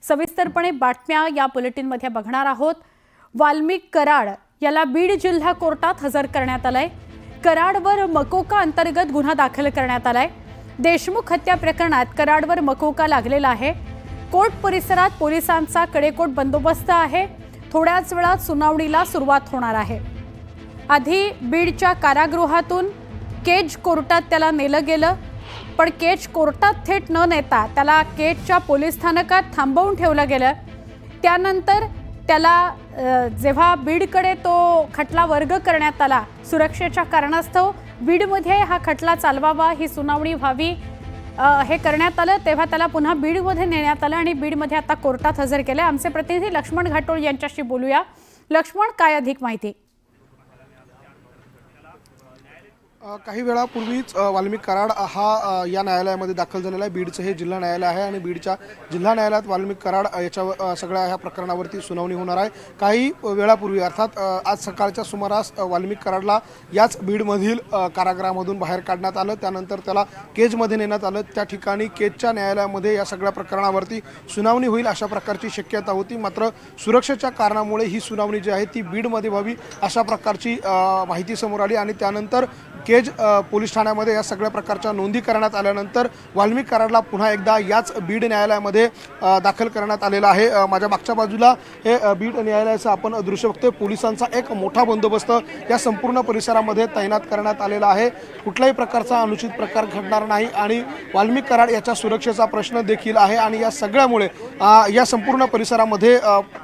सविस्तरपणे बातम्या या बुलेटिनमध्ये बघणार आहोत। वाल्मिक कराड याला बीड जिल्हा कोर्टात हजर करण्यात आलंय। कराडवर मकोका अंतर्गत गुन्हा दाखल करण्यात आलाय। देशमुख हत्या प्रकरणात कराडवर मकोका लागलेला आहे। कोर्ट परिसरात पोलिसांचा कडेकोट बंदोबस्त आहे। थोड्याच वेळात सुनावणीला सुरुवात होणार आहे। आधी बीडच्या कारागृहातून केज कोर्टात त्याला नेलं गेलं, पण केज कोर्टात थेट न नेता त्याला केजच्या पोलीस स्थानकात थांबवून ठेवलं गेलं। त्यानंतर त्याला जेव्हा बीडकडे तो खटला वर्ग करण्यात आला, सुरक्षेच्या कारणास्तव बीडमध्ये हा खटला चालवावा, ही सुनावणी व्हावी हे करण्यात आलं, तेव्हा त्याला पुन्हा बीडमध्ये नेण्यात आलं आणि बीडमध्ये आता कोर्टात हजर केलं। आमचे प्रतिनिधी लक्ष्मण घाटोळ यांच्याशी बोलूया। लक्ष्मण, काय अधिक माहिती? काही वेळापूर्वीच वाल्मिक कराड हा या न्यायालयामध्ये दाखल झालेला आहे। बीडचं हे जिल्हा न्यायालय आहे आणि बीडच्या जिल्हा न्यायालयात वाल्मिक कराड याच्या सगळ्या ह्या प्रकरणावरती सुनावणी होणार आहे। काही वेळापूर्वी अर्थात आज सकाळच्या सुमारास वाल्मिक कराडला याच बीडमधील कारागृहामधून बाहेर काढण्यात आलं। त्यानंतर त्याला केजमध्ये नेण्यात आलं। त्या ठिकाणी केजच्या न्यायालयामध्ये या सगळ्या प्रकरणावरती सुनावणी होईल अशा प्रकारची शक्यता होती, मात्र सुरक्षेच्या कारणामुळे ही सुनावणी जी आहे ती बीडमध्ये व्हावी अशा प्रकारची माहिती समोर आली आणि त्यानंतर केज पोलीस ठाण्यामध्ये या सगळ्या प्रकारच्या नोंदी करण्यात आल्यानंतर वाल्मिक कराडला पुन्हा एकदा याच बीड न्यायालयामध्ये दाखल करण्यात आलेला आहे। माझ्या मागच्या बाजूला हे बीड न्यायालयाचं आपण दृश्य बघतोय। पोलिसांचा एक मोठा बंदोबस्त या संपूर्ण परिसरामध्ये तैनात करण्यात आलेला आहे। कुठल्याही प्रकारचा अनुचित प्रकार घडणार नाही आणि वाल्मिक कराड याच्या सुरक्षेचा प्रश्न देखील आहे आणि या सगळ्यामुळे या संपूर्ण परिसरामध्ये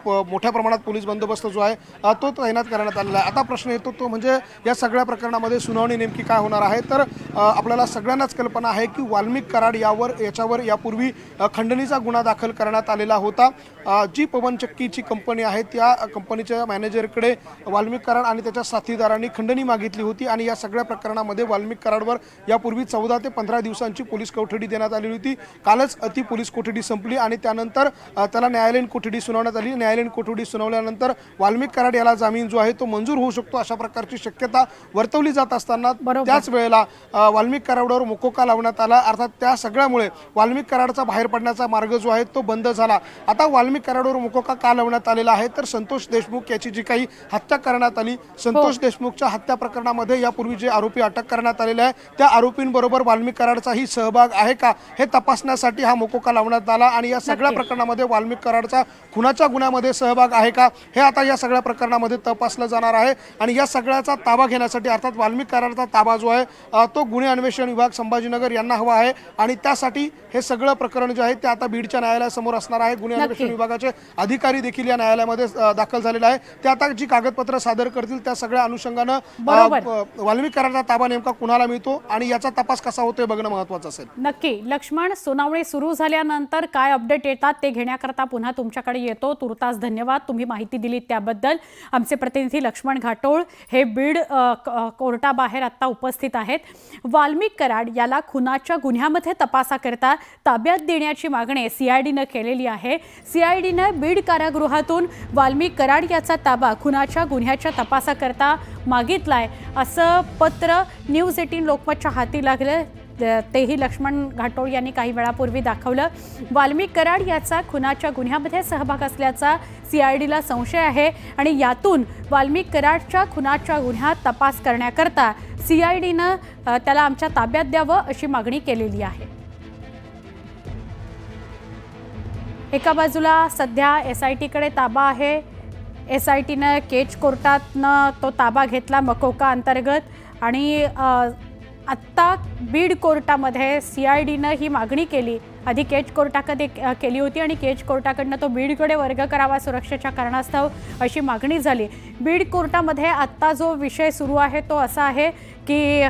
मोठ्या प्रमाणात पोलीस बंदोबस्त जो आहे तो तैनात करण्यात आलेला आहे। आता प्रश्न येतो तो म्हणजे या सगळ्या प्रकरणामध्ये सुनावणी नेमकी काय होणार आहे। तर आपल्याला सगळ्यांनाच कल्पना आहे की वाल्मिक कराड याच्यावर यापूर्वी खंडणीचा गुन्हा दाखल करण्यात आलेला होता। जी पवन चक्कीची कंपनी आहे त्या कंपनीच्या मॅनेजरकडे वाल्मिक कराड आणि त्याच्या साथीदारांनी खंडणी मागितली होती आणि या सगळ्या प्रकरणामध्ये वाल्मिक कराडवर यापूर्वी 14 ते 15 दिवसांची पोलीस कोठडी देण्यात आली होती। कालच ती पोलीस कोठडी संपली आणि त्यानंतर त्याला न्यायालयीन कोठडी सुनावण्यात आली। न्यायालयीन कोठडी सुनावल्यानंतर वाल्मिक कराड याला जामीन जो आहे तो मंजूर होऊ शकतो अशा प्रकारची शक्यता वर्तवली जात असताना त्याच वेळेला वाल्मिक कराडवर मकोका लावण्यात आला। अर्थात त्या सगळ्यामुळे वाल्मिक कराडचा बाहेर पडण्याचा मार्ग जो आहे तो बंद झाला। आता वाल्मिक कराडवर मकोका का लावण्यात आलेला आहे तर संतोष देशमुख याची जी काही हत्या करण्यात आली, संतोष देशमुखच्या हत्या प्रकरणामध्ये यापूर्वी जे आरोपी अटक करण्यात आलेले आहे त्या आरोपींबरोबर वाल्मिक कराडचाही सहभाग आहे का हे तपासण्यासाठी हा मकोका लावण्यात आला आणि या सगळ्या प्रकरणामध्ये वाल्मिक कराडचा खुनाच्या गुन्ह्यामध्ये सहभाग आहे का हे आता या सगळ्या प्रकरणामध्ये तपासलं जाणार आहे आणि या सगळ्याचा ताबा घेण्यासाठी अर्थात वाल्मिक कराडचा ताबा जो आहे तो गुन्हे अन्वेषण विभाग संभाजीनगर यांना हवा आहे आणि त्यासाठी हे सगळं प्रकरण जे आहे ते आता बीडच्या न्यायालयासमोर असणार आहे। गुन्हे अन्वेषण विभागाचे अधिकारी देखील या न्यायालयामध्ये दाखल झालेले आहे। ते आता जी कागदपत्र सादर करतील त्या सगळ्या अनुषंगानं वाल्मिक कराडचा ताबा नेमका कुणाला मिळतो आणि याचा तपास कसा होतोय बघणं महत्त्वाचं असेल। नक्की लक्ष्मण, सुनावणी सुरू झाल्यानंतर काय अपडेट येतात ते घेण्याकरता पुन्हा तुमच्याकडे येतो। तुर्तास धन्यवाद, तुम्ही माहिती दिलीत त्याबद्दल। आमचे प्रतिनिधी लक्ष्मण घाटोळ हे बीड कोर्टाबाहेर आता उपस्थित आहेत। वाल्मिक कराड याला खुनाच्या गुन्ह्यामध्ये तपासाकरता ताब्यात देण्याची मागणी सीआयडीने केलेली आहे। सीआयडीने बीड कारागृहातून वाल्मिक कराड याचा ताबा खुनाच्या गुन्ह्याच्या तपासाकरता मागितलाय असं पत्र न्यूज 18 लोकमतच्या हाती लागलं, तेही लक्ष्मण घाटोळ यांनी काही वेळापूर्वी दाखवलं। वाल्मिक कराड याचा खुनाच्या गुन्ह्यामध्ये सहभाग असल्याचा सीआयडीला संशय आहे आणि यातून वाल्मिक कराडच्या खुनाच्या गुन्ह्यात तपास करण्याकरता सीआयडीनं त्याला आमच्या ताब्यात द्यावं अशी मागणी केलेली आहे। एका बाजूला सध्या एसआयटीकडे ताबा आहे। एसआयटीनं केज कोर्टातनं तो ताबा घेतला मकोका अंतर्गत आणि आत्ता बीड कोर्टामध्ये सीआयडीनं ही मागणी केली। आधी केज कोर्टाकडे केली होती आणि केज कोर्टाकडनं तो बीडकडे वर्ग करावा सुरक्षेच्या कारणास्तव अशी मागणी झाली। बीड कोर्टामध्ये आत्ता जो विषय सुरू आहे तो असा आहे की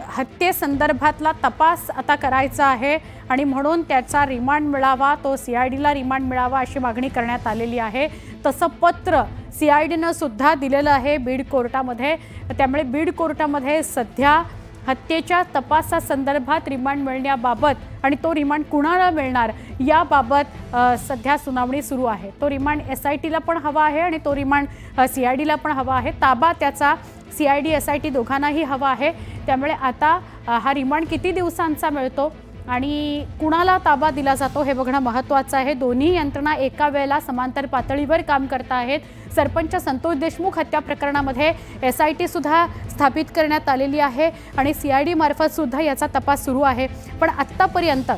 हत्येसंदर्भातला तपास आता करायचा आहे आणि म्हणून त्याचा रिमांड मिळावा, तो सीआयडीला रिमांड मिळावा अशी मागणी करण्यात आलेली आहे। तसं पत्र सीआयडीनं सुद्धा दिलेलं आहे बीड कोर्टामध्ये। त्यामुळे बीड कोर्टामध्ये सध्या हत्येच्या तपासासंदर्भात रिमांड मिळण्याबाबत आणि तो रिमांड कुणाला मिळणार याबाबत सध्या सुनावणी सुरू आहे। तो रिमांड एसआयटीला पण हवा आहे आणि तो रिमांड सीआयडीला पण हवा आहे। ताबा त्याचा सीआयडी एसआयटी दोघांनाही हवा आहे। त्यामुळे आता हा रिमांड किती दिवसांचा मिळतो आणि कुणाला ताबा दिला जातो हे बघणं महत्त्वाचं आहे। दोन्ही यंत्रणा एका वेळेला समांतर पातळीवर काम करत आहेत। सरपंच संतोष देशमुख हत्या प्रकरणामध्ये SIT सुद्धा स्थापित करण्यात आलेली आहे आणि CID मार्फत सुद्धा याचा तपास सुरू आहे। पण आत्तापर्यंत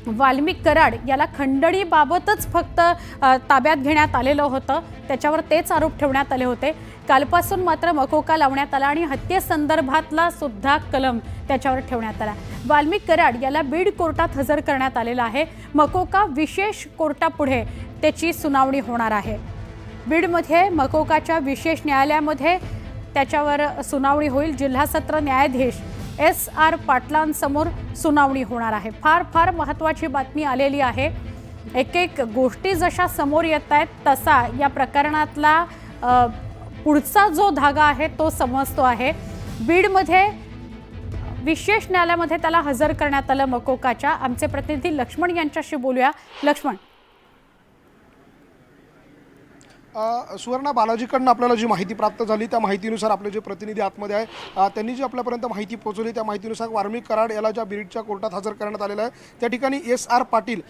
वाल्मिक कराड याला खंडणीबाबतच फक्त ताब्यात घेण्यात आलेलं होतं, त्याच्यावर तेच आरोप ठेवण्यात आले होते। कालपासून मात्र मकोका लावण्यात आला आणि हत्येसंदर्भातला सुद्धा कलम त्याच्यावर ठेवण्यात आला। वाल्मिक कराड याला बीड कोर्टात हजर करण्यात आलेला आहे। मकोका विशेष कोर्टापुढे त्याची सुनावणी होणार आहे। बीडमध्ये मकोकाच्या विशेष न्यायालयामध्ये त्याच्यावर सुनावणी होईल। जिल्हा सत्र न्यायाधीश SR पाटलांसमोर सुनावणी होणार आहे। फार महत्त्वाची बातमी आलेली आहे। एक गोष्टी जशा समोर येत आहेत तसा या प्रकरणातला पुढचा जो धागा आहे तो समजतो आहे। बीडमध्ये विशेष न्यायालयामध्ये त्याला हजर करण्यात आलं मकोकाच्या। आमचे प्रतिनिधी लक्ष्मण यांच्याशी बोलूया। लक्ष्मण, सुवर्णा, बालाजीकडून आपल्याला जी माहिती प्राप्त झाली त्या माहितीनुसार आपले जे प्रतिनिधी आतमध्ये आहे त्यांनी जी आपल्यापर्यंत माहिती पोहोचवली त्या माहितीनुसार वाल्मिक कराड याला ज्या बीडच्या कोर्टात हजर करण्यात आलेला आहे त्या ठिकाणी SR पाटील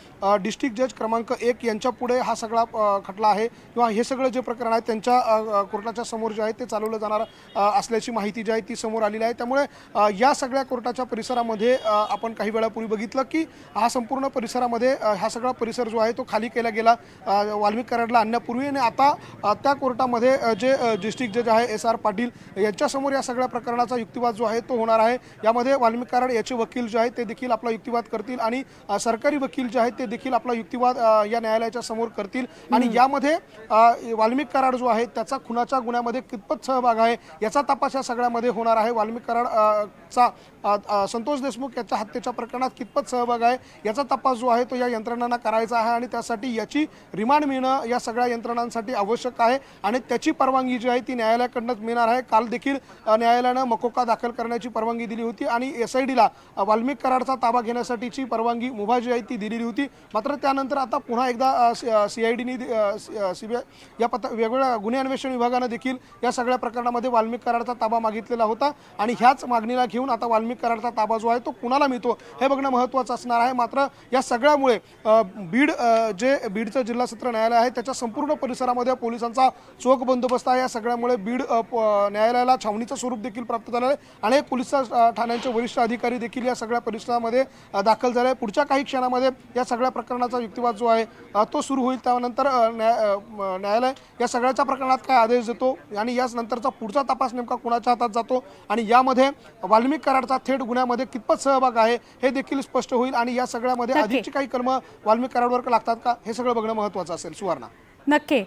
डिस्ट्रिक्ट जज क्रमांक 1 यांच्या पुढे हा सगळा खटला आहे किंवा हे सगळं जे प्रकरण आहे त्यांच्या कोर्टाच्या समोर जे आहे ते चालवलं जाणार असल्याची माहिती जी आहे ती समोर आलेली आहे। त्यामुळे या सगळ्या कोर्टाच्या परिसरामध्ये आपण काही वेळापूर्वी बघितलं की हा संपूर्ण परिसरामध्ये हा सगळा परिसर जो आहे तो खाली केला गेला वाल्मिक कराडला आणण्यापूर्वी। आणि आता त्या कोर्टामध्ये जे डिस्ट्रिक्ट जज आहे SR पाटील यांच्यासमोर या सगळ्या प्रकरणाचा युक्तिवाद जो आहे तो होणार आहे। यामध्ये वाल्मिक कराड याचे वकील जे आहेत ते देखील आपला युक्तिवाद करतील आणि सरकारी वकील जे आहेत ते देखील आपला युक्तिवाद या न्यायालयाच्या समोर करतील। आणि यामध्ये वाल्मिक कराड जो आहे त्याचा खुनाच्या गुन्ह्यामध्ये कितपत सहभाग आहे याचा तपास या सगळ्यामध्ये होणार आहे। वाल्मिक कराडचा संतोष देशमुख याच्या हत्येच्या प्रकरणात कितपत सहभाग आहे याचा तपास जो आहे तो या यंत्रणांना करायचा आहे आणि त्यासाठी याची रिमांड मिळणं या सगळ्या यंत्रणांसाठी आवश्यक आहे आणि त्याची परवानगी जी आहे ती न्यायालयाकडून मिळणार आहे। काल देखील न्यायालयानं मकोका दाखल करण्याची परवानगी दिली होती आणि SIDला वाल्मिक कराडचा ताबा घेण्यासाठीची परवानगी मुभा जी आहे ती दिलेली होती। मात्र त्यानंतर आता पुन्हा एकदा CIDनी CBI या वेगवेगळ्या गुन्हे अन्वेषण विभागानं देखील या सगळ्या प्रकरणामध्ये वाल्मिक कराडचा ताबा मागितलेला होता आणि ह्याच मागणीला घेऊन आता वाल्मिक कराडचा ताबा जो आहे तो कुणाला मिळतो हे बघणं महत्त्वाचं असणार आहे। मात्र या सगळ्यामुळे बीडचं जिल्हा सत्र न्यायालय आहे त्याच्या संपूर्ण परिसरामध्ये पोलिसांचा चोख बंदोबस्त आहे। या सगळ्यामुळे बीड न्यायालयाला छावणीचं स्वरूप देखील प्राप्त झालं आहे। अनेक पोलीस ठाण्यांचे वरिष्ठ अधिकारी देखील या सगळ्या परिसरामध्ये दाखल झाले आहे। पुढच्या काही क्षणामध्ये या सगळ्या प्रकरणाचा युक्तिवाद जो आहे तो सुरू होईल। त्यानंतर न्यायालय या सगळ्याच्या प्रकरणात काय आदेश देतो आणि याच नंतरचा पुढचा तपास नेमका कुणाच्या हातात जातो आणि यामध्ये वाल्मिक कराडचा थेट गुन्ह्यामध्ये कितपत सहभाग आहे हे देखील स्पष्ट होईल आणि या सगळ्यामध्ये अधिकची काही कलमं वाल्मिक कराडवर लागतात का हे सगळं बघणं महत्त्वाचं असेल। सुवर्णा, नक्की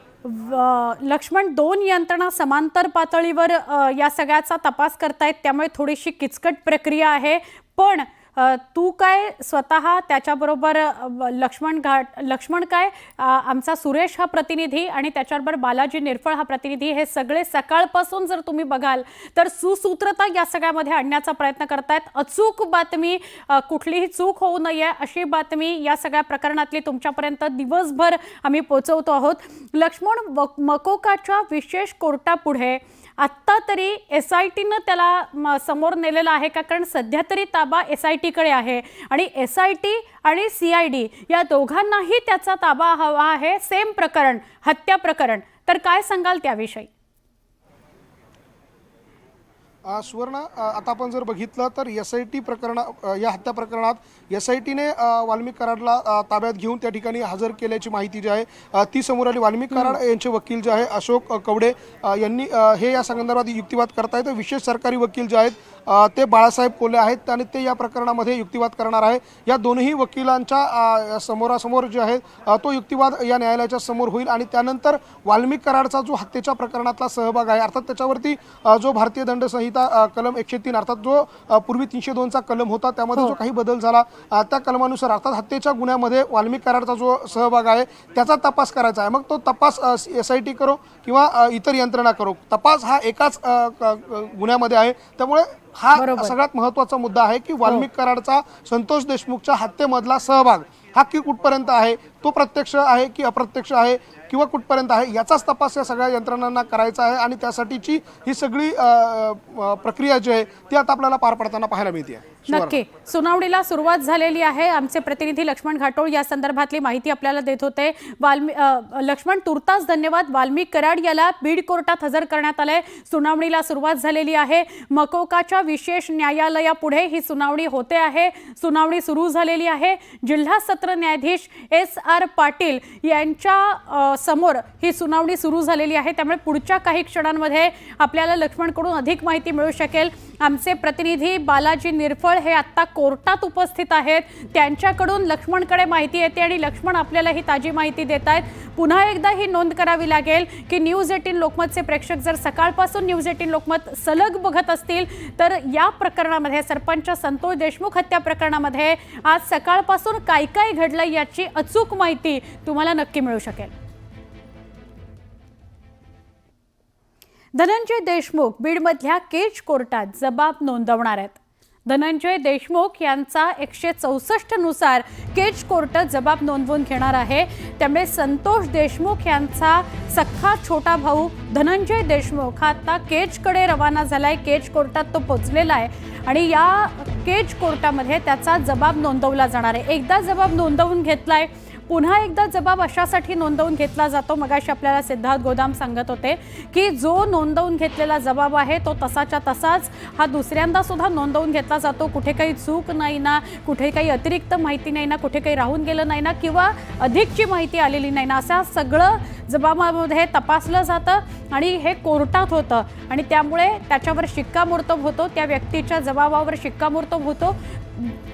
लक्ष्मण, दोन यंत्रणा समांतर पातळीवर या सगळ्याचा तपास करतायत त्यामुळे थोडीशी किचकट प्रक्रिया आहे। पण तू काय स्वतः त्याच्याबरोबर लक्ष्मण काय आमचा सुरेश हा प्रतिनिधी आणि त्याच्याबरोबर बालाजी निरफळ हा प्रतिनिधी हे सगळे सकाळपासून जर तुम्ही बघाल तर सुसूत्रता या सगळ्यामध्ये आणण्याचा प्रयत्न करतायत। अचूक बातमी, कुठलीही चूक होऊ नये अशी बातमी या सगळ्या प्रकरणातली तुमच्यापर्यंत दिवसभर आम्ही पोहोचवतो आहोत। लक्ष्मण, मकोकाच्या विशेष कोर्टापुढे आत्ता तरी SITनं त्याला समोर नेलेला आहे का? कारण सध्या तरी ताबा SITकडे आहे आणि SIT आणि CID या दोघांनाही त्याचा ताबा हवा आहे। सेम प्रकरण, हत्या प्रकरण, तर काय सांगाल त्याविषयी? सुवर्ण, आता आपण जर बघितलं तर SIT प्रकरण या हत्या प्रकरणात SITने वाल्मिक कराडला ताब्यात घेऊन त्या ठिकाणी हजर केल्याची माहिती जी आहे ती समोर आली। वाल्मिक कराड यांचे वकील जे आहे अशोक कवडे यांनी हे या संदर्भात युक्तिवाद करतायत। विशेष सरकारी वकील जे आहेत ते बाळासाहेब कोल्हे आहेत आणि ते या प्रकरणामध्ये युक्तिवाद करणार आहे। या दोन्ही वकिलांच्या समोरासमोर जे आहे तो युक्तिवाद या न्यायालयाच्या समोर होईल आणि त्यानंतर वाल्मिक कराडचा जो हत्येच्या प्रकरणातला सहभाग आहे अर्थात त्याच्यावरती जो भारतीय दंड संहिता कलम 103 अर्थात जो पूर्वी 302 चा कलम होता त्यामध्ये जो काही बदल झाला त्या कलमानुसार अर्थात हत्येच्या गुन्ह्यामध्ये वाल्मिक कराडचा जो सहभाग आहे त्याचा तपास करायचा आहे। मग तो तपास SIT करो किंवा इतर यंत्रणा करो, तपास हा एकाच गुन्ह्यामध्ये आहे। त्यामुळे हा सगळ्यात महत्त्वाचा मुद्दा आहे की वाल्मिक कराडचा संतोष देशमुखच्या हत्येमधला सहभाग हा की कुठपर्यंत आहे तो प्रत्यक्ष आहे की अप्रत्यक्ष आहे किंवा कुठपर्यंत आहे याचाच तपास या सगळ्या यंत्रणांना करायचा आहे आणि त्यासाठीची ही सगळी प्रक्रिया जी आहे ती आता आपल्याला पार पडताना पाहायला मिळते आहे. नक्की सुनावणीला सुरुवात झालेली आहे. आमचे प्रतिनिधी लक्ष्मण घाटोळ या संदर्भातली माहिती आपल्याला देत होते. लक्ष्मण, तुर्तास धन्यवाद. वाल्मिक कराड याला बीड कोर्टात हजर करण्यात आलंय. सुनावणीला सुरुवात झालेली आहे. मकोकाच्या विशेष न्यायालयापुढे ही सुनावणी होते आहे. सुनावणी सुरू झालेली आहे. जिल्हा सत्र न्यायाधीश SR पाटील यांच्या समोर ही सुनावणी सुरू झालेली आहे. त्यामुळे पुढच्या काही क्षणांमध्ये आपल्याला लक्ष्मणकडून अधिक माहिती मिळू शकेल. आमचे प्रतिनिधी बालाजी निरफळ हे आता कोर्टात उपस्थित आहेत. त्यांच्याकडून लक्ष्मणकडे माहिती येते आणि लक्ष्मण आपल्याला ही ताजी माहिती देत आहेत. पुन्हा एकदा ही नोंद करावी लागेल की न्यूज 18 लोकमतचे प्रेक्षक जर सकाळपासून न्यूज 18 लोकमत सलग बघत असतील तर या प्रकरणामध्ये सरपंच संतोष देशमुख हत्या प्रकरणामध्ये आज सकाळपासून काय काय घडलं याची अचूक माहिती तुम्हाला नक्की मिळू शकेल. धनंजय देशमुख बीडमधल्या केज कोर्टात जबाब नोंदवणार आहेत. धनंजय देशमुख यांचा 164 नुसार केज कोर्ट जबाब नोंदवून घेणार आहे. त्यामुळे संतोष देशमुख यांचा सख्खा छोटा भाऊ धनंजय देशमुख हा आता केजकडे रवाना झालाय. केज कोर्टात तो पोहोचलेला आहे आणि या केज कोर्टामध्ये त्याचा जबाब नोंदवला जाणार आहे. एकदा जबाब नोंदवून घेतलाय, पुन्हा एकदा जबाब अशासाठी नोंदवून घेतला जातो. मगाशी आपल्याला सिद्धार्थ गोदाम सांगत होते की जो नोंदवून घेतलेला जबाब आहे तो तसाच्या तसाच हा दुसऱ्यांदा सुद्धा नोंदवून घेतला जातो. कुठे काही चूक नाही ना, कुठे काही अतिरिक्त माहिती नाही ना, कुठे काही राहून गेलं नाही ना किंवा अधिकची माहिती आलेली नाही ना, असं सगळं जबाबामध्ये तपासलं जातं आणि हे कोर्टात होतं आणि त्यामुळे त्याच्यावर शिक्कामोर्तब होतो. त्या व्यक्तीच्या जबाबावर शिक्कामोर्तब होतो.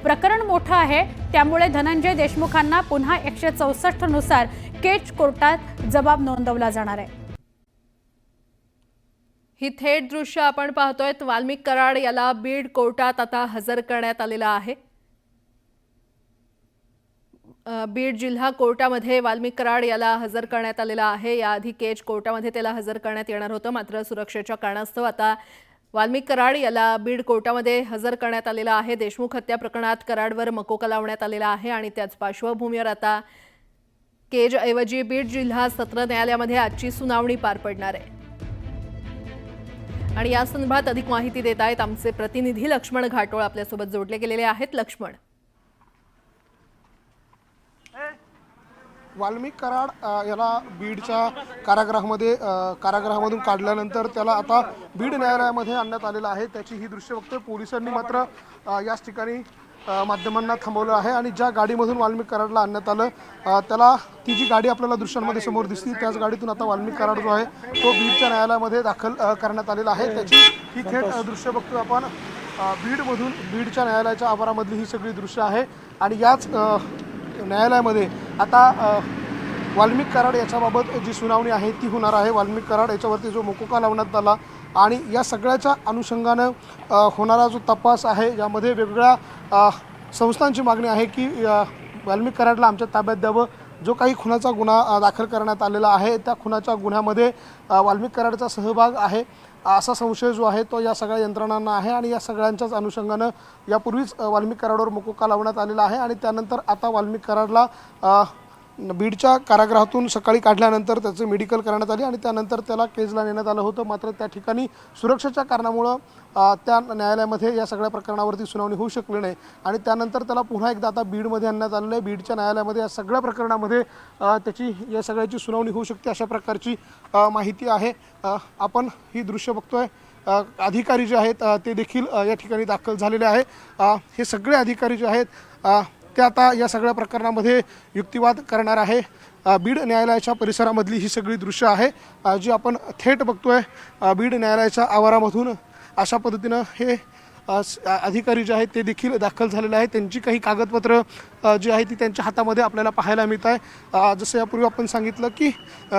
प्रकरण मोठं आहे त्यामुळे धनंजय देशमुखांना पुन्हा 164 नुसार केज कोर्टात जबाब नोंदवला जाणार आहे. ही थेट दृश्य आपण पाहतोय. वाल्मिक कराड याला बीड कोर्टात आता हजर करण्यात आलेला आहे. बीड जिल्हा कोर्टामध्ये वाल्मिक कराड याला हजर करण्यात आलेला आहे. याआधी केज कोर्टामध्ये त्याला हजर करण्यात येणार होतं, मात्र सुरक्षेच्या कारणास्तव आता वाल्मिक कराड याला बीड कोर्टामध्ये हजर करण्यात आलेला आहे. देशमुख हत्या प्रकरणात कराडवर मकोका लावण्यात आलेला आहे आणि त्याच पार्श्वभूमीवर आता केज ऐवजी बीड जिल्हा सत्र न्यायालयामध्ये आजची सुनावणी पार पडणार आहे. आणि या संदर्भात अधिक माहिती देत आहेत आमचे प्रतिनिधी लक्ष्मण घाटोळ आपल्यासोबत जोडले गेलेले आहेत. लक्ष्मण, वाल्मिक कराड याला बीडच्या कारागृहामधून काढल्यानंतर त्याला आता बीड न्यायालयामध्ये आणण्यात आलेलं आहे. त्याची ही दृश्य बघतोय. पोलिसांनी मात्र याच ठिकाणी माध्यमांना थांबवलं आहे आणि ज्या गाडीमधून वाल्मिक कराडला आणण्यात आलं त्याला ती जी गाडी आपल्याला दृश्यांमध्ये समोर दिसते त्याच गाडीतून आता वाल्मिक कराड जो आहे तो बीडच्या न्यायालयामध्ये दाखल करण्यात आलेला आहे. त्याची ही थेट दृश्य बघतोय आपण. बीडच्या न्यायालयाच्या आवारामधली ही सगळी दृश्य आहे आणि याच न्यायालयामध्ये आता वाल्मिक कराड याच्याबाबत जी सुनावणी आहे ती होणार आहे. वाल्मिक कराड याच्यावरती जो मकोका लावण्यात आला आणि या सगळ्याच्या अनुषंगानं होणारा जो तपास आहे यामध्ये वेगवेगळ्या संस्थांची मागणी आहे की वाल्मिक कराडला आमच्या ताब्यात द्यावं. जो काही खुनाचा गुन्हा दाखल करण्यात आलेला आहे त्या खुनाच्या गुन्ह्यामध्ये वाल्मिक कराडचा सहभाग आहे असा संशय जो आहे तो या सगळ्या यंत्रणांना आहे आणि या सगळ्यांच्याच अनुषंगानं यापूर्वीच वाल्मिक कराडवर मकोका लावण्यात आलेला आहे आणि त्यानंतर आता वाल्मिक कराडला बीडच्या कारागृहातून सकाळी काढल्यानंतर त्याचे मेडिकल करण्यात आले आणि त्यानंतर त्याला केजला नेण्यात आलं होतं. मात्र त्या ठिकाणी सुरक्षेच्या कारणामुळं त्या न्यायालयामध्ये या सगळ्या प्रकरणावरती सुनावणी होऊ शकली नाही आणि त्यानंतर त्याला पुन्हा एकदा आता बीडमध्ये आणण्यात आलेलं आहे. बीडच्या न्यायालयामध्ये या सगळ्या प्रकरणामध्ये त्याची या सगळ्याची सुनावणी होऊ शकते अशा प्रकारची माहिती आहे. आपण ही दृश्य बघतोय. अधिकारी जे आहेत ते देखील या ठिकाणी दाखल झालेले आहे. हे सगळे अधिकारी जे आहेत ते आता या सगळ्या प्रकरणामध्ये युक्तिवाद करणार आहे. बीड न्यायालयाच्या परिसरामधली ही सगळी दृश्य आहे जी आपण थेट बघतोय. बीड न्यायालयाच्या आवारामधून अशा पद्धतीनं हे अधिकारी जे आहेत ते देखील दाखल झालेले आहेत. त्यांची काही कागदपत्र जी आहे ती त्यांच्या हातामध्ये आपल्याला पाहायला मिळत आहे. जसं यापूर्वी आपण सांगितलं की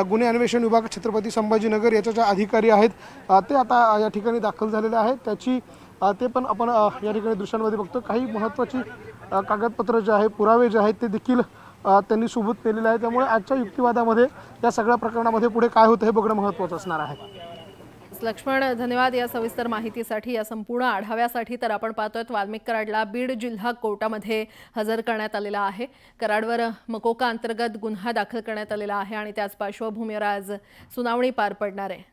गुन्हे अन्वेषण विभाग छत्रपती संभाजीनगर याच्या ज्या अधिकारी आहेत ते आता या ठिकाणी दाखल झालेले आहेत. त्याची ते पण आपण या ठिकाणी दृश्यांमध्ये बघतो. काही महत्त्वाची कागदपत्र जे आहे पुरावे जे आहेत ते देखील त्यांनी सोबत केलेले आहे. त्यामुळे आजच्या युक्तिवादामध्ये या सगळ्या प्रकरणामध्ये पुढे काय होतं हे बघणं महत्त्वाचं असणार आहे. लक्ष्मण, धन्यवाद या सविस्तर माहितीसाठी, या संपूर्ण आढाव्यासाठी. तर आपण पाहतोय वाल्मिक कराडला बीड जिल्हा कोर्टामध्ये हजर करण्यात आलेला आहे. कराडवर मकोका अंतर्गत गुन्हा दाखल करण्यात आलेला आहे आणि त्याच पार्श्वभूमीवर आज सुनावणी पार पडणार आहे.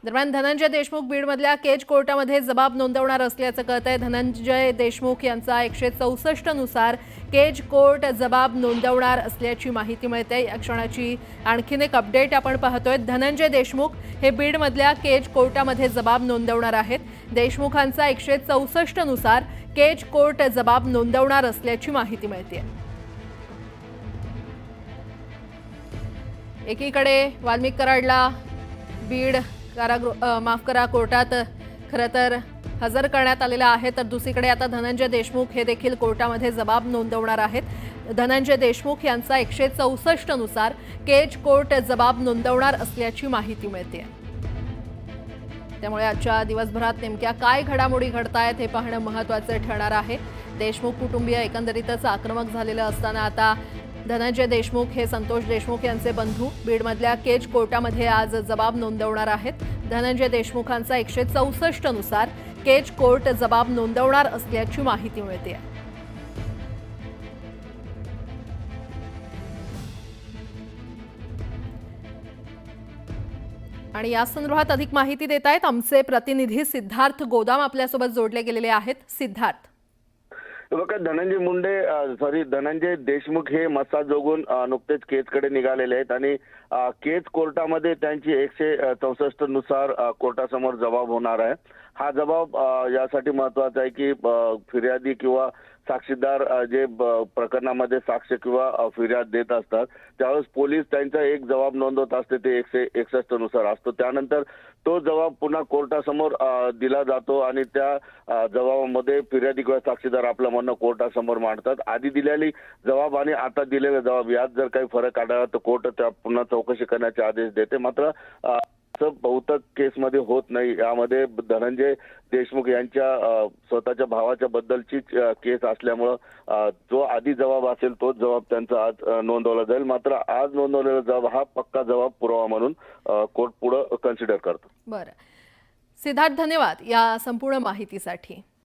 दरम्यान धनंजय देशमुख बीडमधल्या केज कोर्टामध्ये जबाब नोंदवणार असल्याचं कळतंय. धनंजय देशमुख यांचा 164 नुसार केज कोर्ट जबाब नोंदवणार असल्याची माहिती मिळते. या क्षणाची आणखीन एक अपडेट आपण पाहतोय. धनंजय देशमुख हे बीडमधल्या केज कोर्टामध्ये जबाब नोंदवणार आहेत. देशमुखांचा 164 नुसार केज कोर्ट जबाब नोंदवणार असल्याची माहिती मिळते. एकीकडे वाल्मिक कराडला बीड कोर्टात खरं तर हजर करण्यात आलेला आहे, तर दुसरीकडे आता धनंजय देशमुख हे देखील कोर्टामध्ये जबाब नोंदवणार आहेत. धनंजय देशमुख यांचा 164 नुसार केज कोर्ट जबाब नोंदवणार असल्याची माहिती मिळते. त्यामुळे आजच्या दिवसभरात नेमक्या काय घडामोडी घडतायत हे पाहणं महत्त्वाचं ठरणार आहे. देशमुख कुटुंबीय एकंदरीतच आक्रमक झालेलं असताना आता धनंजय देशमुख हे संतोष देशमुख यांचे बंधू बीडमधल्या केज कोर्टामध्ये आज जबाब नोंदवणार आहेत. धनंजय देशमुखांचा 164 नुसार केज कोर्ट जबाब नोंदवणार असल्याची माहिती मिळते. आणि या संदर्भात अधिक माहिती देत आहेत आमचे प्रतिनिधी सिद्धार्थ गोदाम आपल्यासोबत जोडले गेलेले आहेत. सिद्धार्थ, बघा, धनंजय देशमुख हे मस्सा जोगून नुकतेच केजकडे निघालेले आहेत आणि केज कोर्टामध्ये त्यांची 164 नुसार कोर्टासमोर जबाब होणार आहे. हा जबाब यासाठी महत्वाचा आहे की फिर्यादी किंवा साक्षीदार जे प्रकरणामध्ये साक्ष किंवा फिर्याद देत असतात त्यावेळेस पोलीस त्यांचा एक जबाब नोंदवत असते, ते 161 नुसार असतो. त्यानंतर तो जबाब पुन्हा कोर्टासमोर दिला जातो आणि त्या जबाबामध्ये फिर्यादी किंवा साक्षीदार आपलं म्हणणं कोर्टासमोर मांडतात. आधी दिलेली जबाब आणि आता दिलेला जबाब यात जर काही फरक आढळला तर कोर्ट त्या पुन्हा चौकशी करण्याचे आदेश देते. मात्र असं बहुतेक केसमध्ये होत नाही. यामध्ये धनंजय देशमुख यांच्या स्वतःच्या भावाच्या बद्दलची केस असल्यामुळं जो आधी जबाब असेल तोच जबाब त्यांचा आज नोंदवला जाईल. मात्र आज नोंदवलेला जबाब हा पक्का जबाब पुरावा म्हणून कोर्ट पुढे कन्सिडर करतो. बरं सिद्धार्थ, धन्यवाद या संपूर्ण माहितीसाठी.